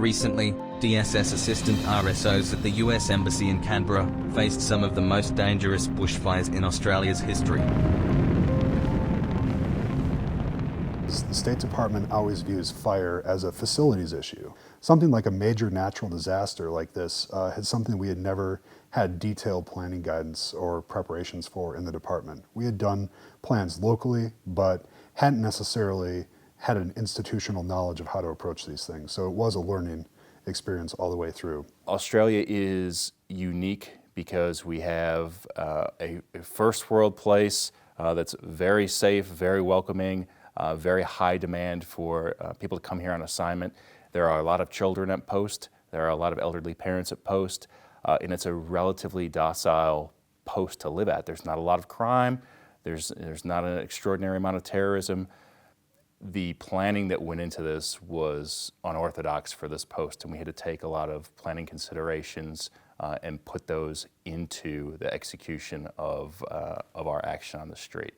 Recently, DSS assistant RSOs at the US Embassy in Canberra faced some of the most dangerous bushfires in Australia's history. The State Department always views fire as a facilities issue. Something like a major natural disaster like this is something we had never had detailed planning guidance or preparations for in the department. We had done plans locally, but hadn't necessarily had an institutional knowledge of how to approach these things. So it was a learning experience all the way through. Australia is unique because we have a first world place that's very safe, very welcoming, very high demand for people to come here on assignment. There are a lot of children at post. There are a lot of elderly parents at post. And it's a relatively docile post to live at. There's not a lot of crime. There's not an extraordinary amount of terrorism. The planning that went into this was unorthodox for this post, and we had to take a lot of planning considerations and put those into the execution of our action on the street.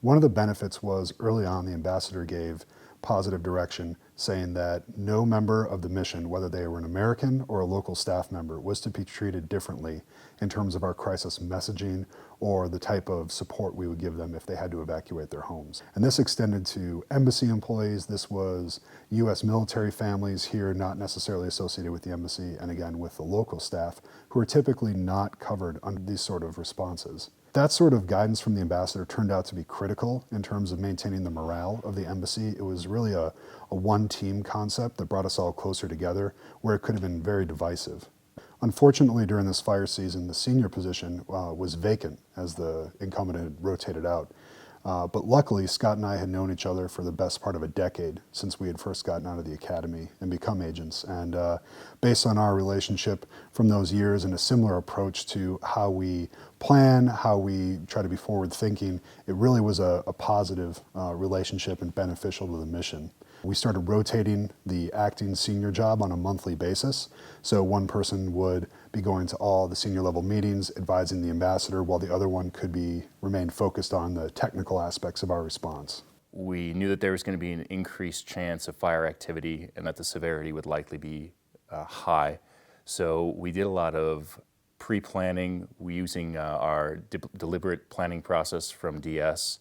One of the benefits was early on the ambassador gave positive direction, saying that no member of the mission, whether they were an American or a local staff member, was to be treated differently in terms of our crisis messaging or the type of support we would give them if they had to evacuate their homes. And this extended to embassy employees. This was U.S. military families here, not necessarily associated with the embassy, and again with the local staff, who are typically not covered under these sort of responses. That sort of guidance from the ambassador turned out to be critical in terms of maintaining the morale of the embassy. It was really a one-team concept that brought us all closer together, where it could have been very divisive. Unfortunately, during this fire season, the senior position was vacant as the incumbent had rotated out. But luckily, Scott and I had known each other for the best part of a decade since we had first gotten out of the academy and become agents. And based on our relationship from those years and a similar approach to how we plan, how we try to be forward thinking, it really was a positive relationship and beneficial to the mission. We started rotating the acting senior job on a monthly basis. So one person would be going to all the senior level meetings, advising the ambassador, while the other one could remain focused on the technical aspects of our response. We knew that there was going to be an increased chance of fire activity and that the severity would likely be high. So we did a lot of pre-planning using our deliberate planning process from DS.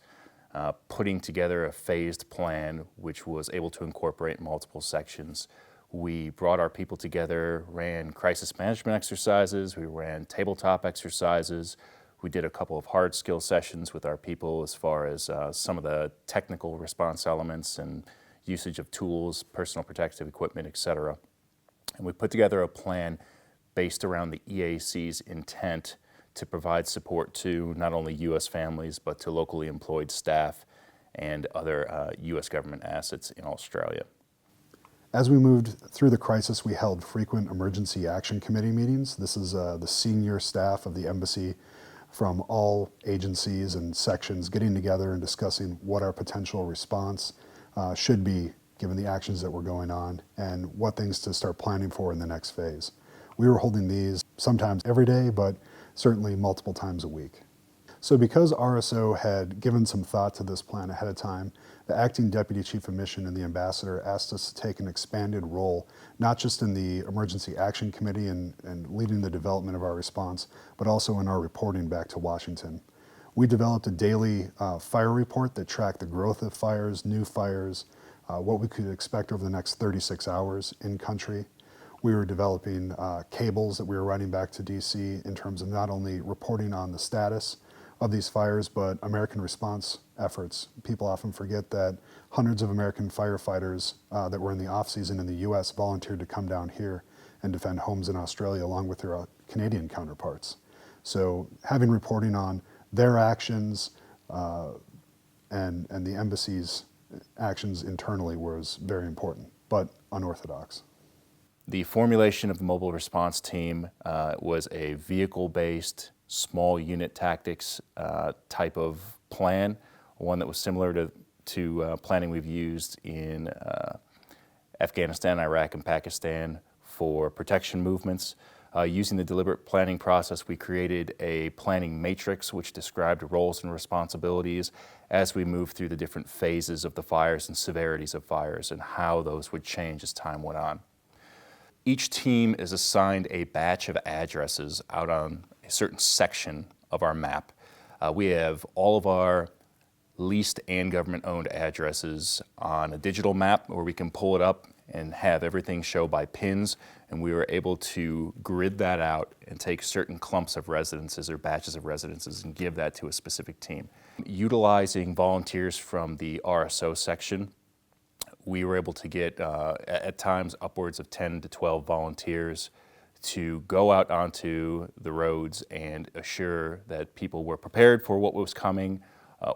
Putting together a phased plan which was able to incorporate multiple sections. We brought our people together, ran crisis management exercises, we ran tabletop exercises, we did a couple of hard skill sessions with our people as far as some of the technical response elements and usage of tools, personal protective equipment, etc. And we put together a plan based around the EAC's intent to provide support to not only U.S. families, but to locally employed staff and other U.S. government assets in Australia. As we moved through the crisis, we held frequent emergency action committee meetings. This is the senior staff of the embassy from all agencies and sections getting together and discussing what our potential response should be given the actions that were going on and what things to start planning for in the next phase. We were holding these sometimes every day, but certainly multiple times a week. So because RSO had given some thought to this plan ahead of time, the acting deputy chief of mission and the ambassador asked us to take an expanded role, not just in the emergency action committee and leading the development of our response, but also in our reporting back to Washington. We developed a daily fire report that tracked the growth of fires, new fires, what we could expect over the next 36 hours in country. We were developing cables that we were running back to DC in terms of not only reporting on the status of these fires, but American response efforts. People often forget that hundreds of American firefighters that were in the off-season in the US volunteered to come down here and defend homes in Australia along with their Canadian counterparts. So having reporting on their actions and the embassy's actions internally was very important, but unorthodox. The formulation of the mobile response team was a vehicle-based, small unit tactics type of plan, one that was similar to planning we've used in Afghanistan, Iraq, and Pakistan for protection movements. Using the deliberate planning process, we created a planning matrix which described roles and responsibilities as we moved through the different phases of the fires and severities of fires and how those would change as time went on. Each team is assigned a batch of addresses out on a certain section of our map. We have all of our leased and government-owned addresses on a digital map where we can pull it up and have everything show by pins, and we were able to grid that out and take certain clumps of residences or batches of residences and give that to a specific team. Utilizing volunteers from the RSO section, we were able to get at times upwards of 10 to 12 volunteers to go out onto the roads and assure that people were prepared for what was coming,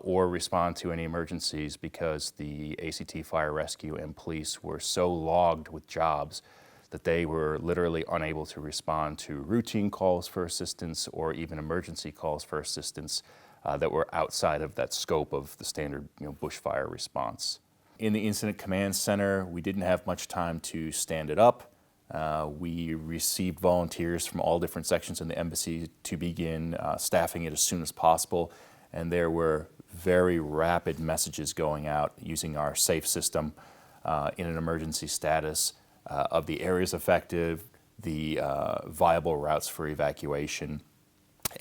or respond to any emergencies, because the ACT Fire Rescue and police were so logged with jobs that they were literally unable to respond to routine calls for assistance or even emergency calls for assistance that were outside of that scope of the standard bushfire response. In the Incident Command Center, we didn't have much time to stand it up. We received volunteers from all different sections in the embassy to begin staffing it as soon as possible, and there were very rapid messages going out using our SAFE system in an emergency status of the areas affected, the viable routes for evacuation,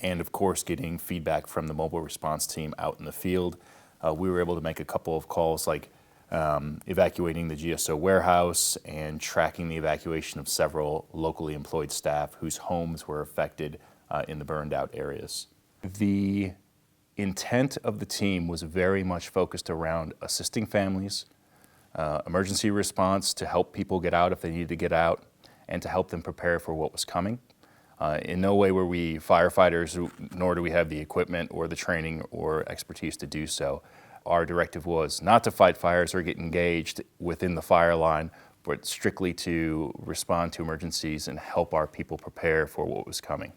and of course getting feedback from the mobile response team out in the field. We were able to make a couple of calls like evacuating the GSO warehouse and tracking the evacuation of several locally employed staff whose homes were affected in the burned out areas. The intent of the team was very much focused around assisting families, emergency response to help people get out if they needed to get out, and to help them prepare for what was coming. In no way were we firefighters, nor do we have the equipment or the training or expertise to do so. Our directive was not to fight fires or get engaged within the fire line, but strictly to respond to emergencies and help our people prepare for what was coming.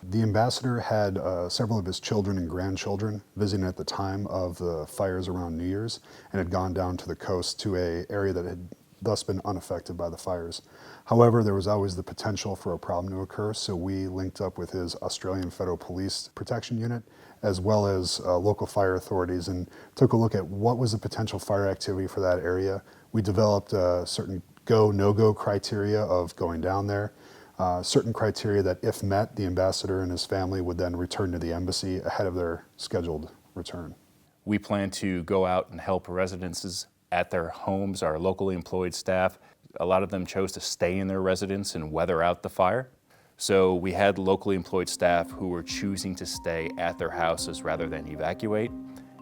The ambassador had several of his children and grandchildren visiting at the time of the fires around New Year's, and had gone down to the coast to an area that had thus been unaffected by the fires. However, there was always the potential for a problem to occur, so we linked up with his Australian Federal Police Protection Unit, as well as local fire authorities, and took a look at what was the potential fire activity for that area. We developed certain go, no-go criteria of going down there. Certain criteria that, if met, the ambassador and his family would then return to the embassy ahead of their scheduled return. We plan to go out and help residences at their homes, our locally employed staff. A lot of them chose to stay in their residence and weather out the fire. So we had locally employed staff who were choosing to stay at their houses rather than evacuate.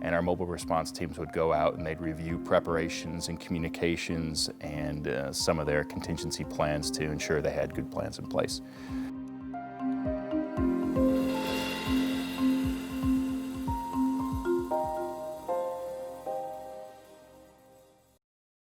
And our mobile response teams would go out and they'd review preparations and communications and some of their contingency plans to ensure they had good plans in place.